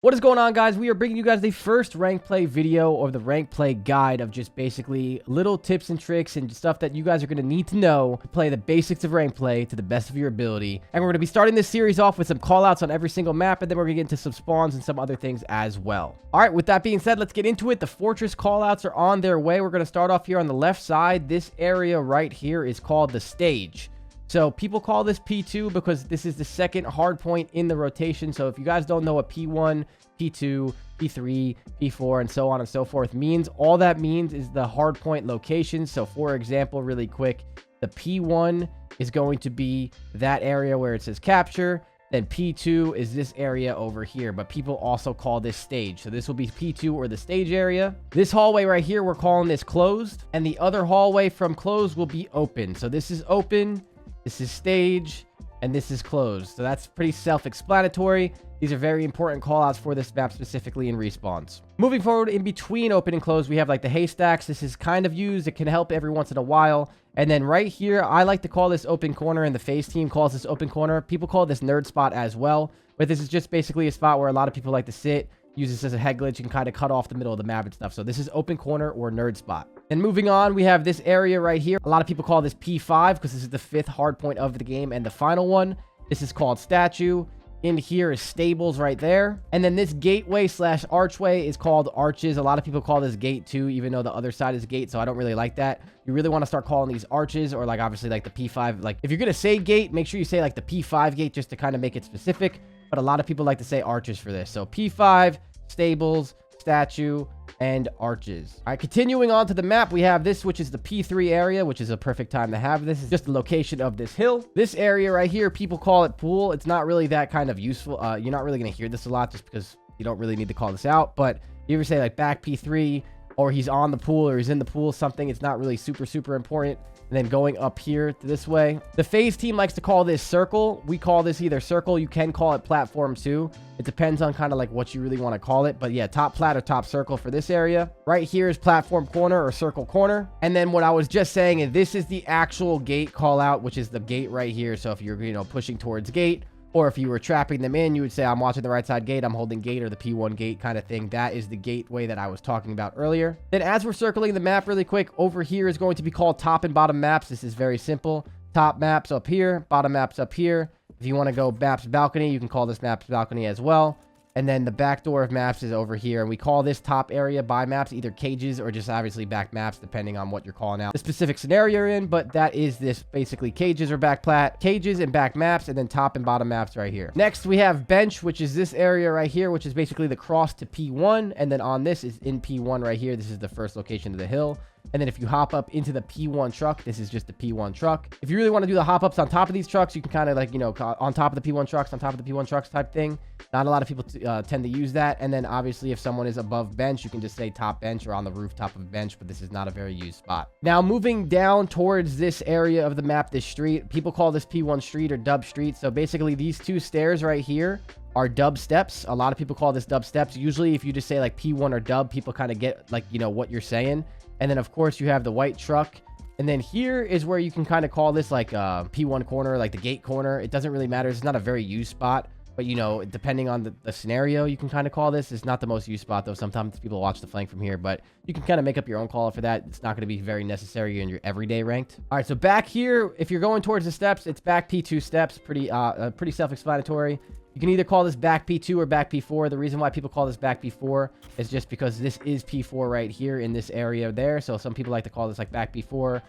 What is going on, guys? We are bringing you guys the first rank play video or the rank play guide of just basically little tips and tricks and stuff that you guys are going to need to know to play the basics of rank play to the best of your ability. And we're going to be starting this series off with some callouts on every single map, and then we're going to get into some spawns and some other things as well. All right, with that being said, let's get into it. The fortress callouts are on their way. We're going to start off here on the left side. This area right here is called the stage. So people call this P2 because this is the second hard point in the rotation. So if you guys don't know what P1, P2, P3, P4, and so on and so forth means, all that means is the hard point location. So for example, really quick, the P1 is going to be that area where it says capture. Then P2 is this area over here, but people also call this stage. So this will be P2 or the stage area. This hallway right here, we're calling this closed. And the other hallway from closed will be open. So this is open. This is stage, and this is closed. So that's pretty self-explanatory. These are very important callouts for this map, specifically in respawns. Moving forward, in between open and closed, we have like the haystacks. This is kind of used. It can help every once in a while. And then right here, I like to call this open corner, and the FaZe team calls this open corner. People call this nerd spot as well. But this is just basically a spot where a lot of people like to sit. Use this as a head glitch and kind of cut off the middle of the map and stuff. So this is open corner or nerd spot. And moving on, we have this area right here. A lot of people call this P5 because this is the fifth hard point of the game and the final one. This is called statue. In here is stables right there. And then this gateway slash archway is called arches. A lot of people call this gate too, even though the other side is gate. So I don't really like that. You really want to start calling these arches, or like obviously like the P5. Like if you're going to say gate, make sure you say like the P5 gate just to kind of make it specific. But a lot of people like to say arches for this. So P5, stables, statue, and arches. All right, continuing on to the map, we have this, which is the P3 area, which is a perfect time to have. This is just the location of this hill. This area right here, people call it pool. It's not really that kind of useful. You're not really going to hear this a lot just because you don't really need to call this out. But you ever say like back P3, or he's on the pool, or he's in the pool, something, it's not really super important. And then going up here to this way, the FaZe team likes to call this circle. We call this either circle. You can call it platform too. It depends on kind of like what you really want to call it. But yeah, top plat or top circle for this area. Right here is platform corner or circle corner. And then what I was just saying is this is the actual gate call out, which is the gate right here. So if you're, pushing towards gate, or if you were trapping them in, you would say, I'm watching the right side gate, I'm holding gate, or the P1 gate kind of thing. That is the gateway that I was talking about earlier. Then as we're circling the map really quick, over here is going to be called top and bottom maps. This is very simple. Top maps up here, bottom maps up here. If you want to go maps balcony, you can call this maps balcony as well. And then the back door of maps is over here. And we call this top area by maps, either cages or just obviously back maps, depending on what you're calling out the specific scenario you're in. But that is this basically cages or back plat, cages and back maps, and then top and bottom maps right here. Next, we have bench, which is this area right here, which is basically the cross to P1. And then on this is in P1 right here. This is the first location of the hill. And then if you hop up into the P1 truck, this is just the P1 truck. If you really want to do the hop ups on top of these trucks, you can kind of like, on top of the P1 trucks, on top of the P1 trucks type thing. Not a lot of people tend to use that. And then obviously if someone is above bench, you can just say top bench or on the rooftop of bench, but this is not a very used spot. Now moving down towards this area of the map, this street, people call this P1 street or dub street. So basically these two stairs right here are dub steps. A lot of people call this dub steps. Usually if you just say like P1 or dub, people kind of get like, what you're saying. And then of course you have the white truck. And then here is where you can kind of call this like P1 corner, like the gate corner. It doesn't really matter. It's not a very used spot, but depending on the scenario, you can kind of call this. It's not the most used spot though. Sometimes people watch the flank from here, but you can kind of make up your own call for that. It's not going to be very necessary in your everyday ranked. All right, so back here, if you're going towards the steps, it's back P2 steps. Pretty self-explanatory. You can either call this back P2 or back P4. The reason why people call this back P4 is just because this is P4 right here in this area there. So some people like to call this like back P4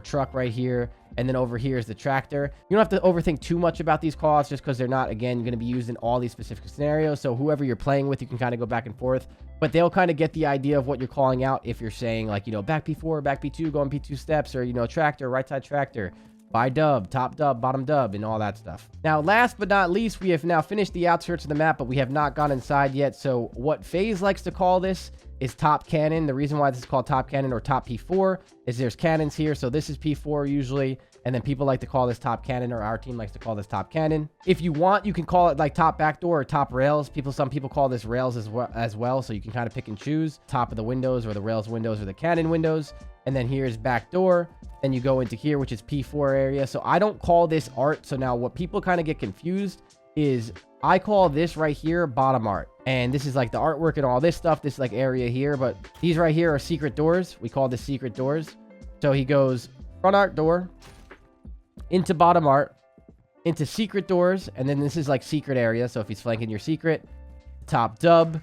truck right here. And then over here is the tractor. You don't have to overthink too much about these calls just because they're not, again, going to be used in all these specific scenarios. So whoever you're playing with, you can kind of go back and forth. But they'll kind of get the idea of what you're calling out if you're saying like, back P4, back P2, going P2 steps, or, tractor, right side tractor. By dub, top dub, bottom dub, and all that stuff. Now, last but not least, we have now finished the outskirts of the map, but we have not gone inside yet. So what FaZe likes to call this is top cannon. The reason why this is called top cannon or top P4 is there's cannons here. So this is P4 usually, and then people like to call this top cannon, or our team likes to call this top cannon. If you want, you can call it like top backdoor or top rails. Some people call this rails as well. So you can kind of pick and choose top of the windows or the rails windows or the cannon windows. And then here's backdoor. Then you go into here, which is P4 area. So I don't call this art. So now what people kind of get confused is I call this right here bottom art. And this is like the artwork and all this stuff, this like area here. But these right here are secret doors. We call this secret doors. So he goes front art door, into bottom art, into secret doors. And then this is like secret area. So if he's flanking your secret, top dub.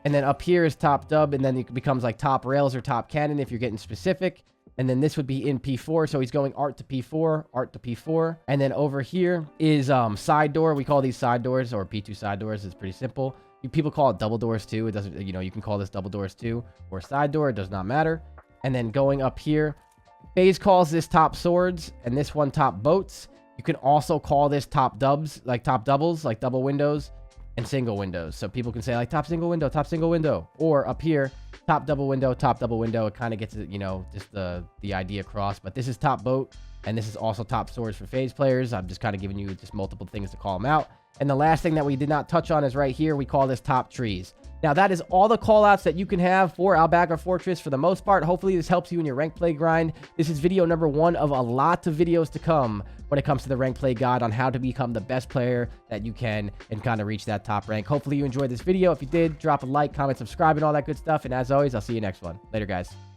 And then up here is top dub. And then it becomes like top rails or top cannon if you're getting specific. And then this would be in P4. So he's going art to P4, art to P4. And then over here is side door. We call these side doors, or P2 side doors. It's pretty simple. People call it double doors too. It doesn't, you know, you can call this double doors too, or side door. It does not matter. And then going up here, FaZe calls this top swords and this one top boats. You can also call this top dubs, like top doubles, like double windows and single windows. So people can say like top single window, or up here, top double window, top double window. It kind of gets, you know, just the idea across. But this is top boat, and this is also top swords for FaZe players. I'm just kind of giving you just multiple things to call them out. And the last thing that we did not touch on is right here. We call this top trees. Now, that is all the callouts that you can have for Bagra Fortress for the most part. Hopefully, this helps you in your ranked play grind. This is video number 1 of a lot of videos to come when it comes to the ranked play guide on how to become the best player that you can and kind of reach that top rank. Hopefully, you enjoyed this video. If you did, drop a like, comment, subscribe, and all that good stuff. And as always, I'll see you next one. Later, guys.